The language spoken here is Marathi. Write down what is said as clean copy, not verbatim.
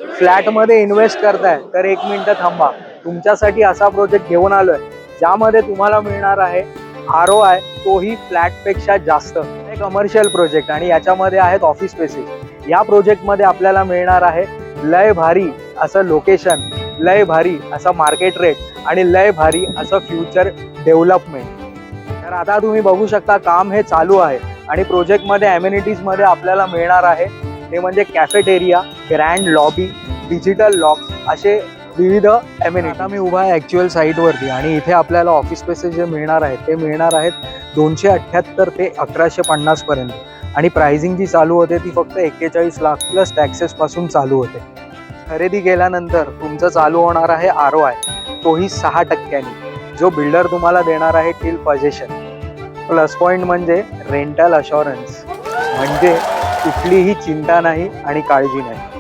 फ्लॅटमध्ये इन्व्हेस्ट करताय तर एक मिनिट थांबा. तुमच्यासाठी असा प्रोजेक्ट घेऊन आलोय ज्यामध्ये तुम्हाला मिळणार आहे ROI, तोही फ्लॅटपेक्षा जास्त. हे कमर्शियल प्रोजेक्ट आणि याच्यामध्ये आहेत ऑफिस स्पेसेस. या प्रोजेक्टमध्ये आपल्याला मिळणार आहे लय भारी असं लोकेशन, लय भारी असं मार्केट रेट आणि लय भारी असं फ्युचर डेव्हलपमेंट. तर आता तुम्ही बघू शकता काम हे चालू आहे आणि प्रोजेक्टमध्ये ॲम्युनिटीजमध्ये आपल्याला मिळणार आहे ते म्हणजे cafeteria, grand lobby, digital locks असे विविध ॲम्युनिटी. आता मी उभा आहे ॲक्च्युअल साईटवरती आणि इथे आपल्याला ऑफिस स्पेसेस जे मिळणार आहेत ते मिळणार आहेत 278 ते 1150 पर्यंत आणि प्राइसिंग जी चालू होते ती फक्त 41 लाख प्लस टॅक्सेस पासून चालू होते. खरेदी केल्यानंतर तुमचं चालू होणार आहे ROI, तोही 6%, जो बिल्डर तुम्हाला देणार आहे टिल पजेशन. प्लस पॉईंट म्हणजे रेंटल अशुरन्स, म्हणजे कुठलीही चिंता नाही आणि काळजी नाही.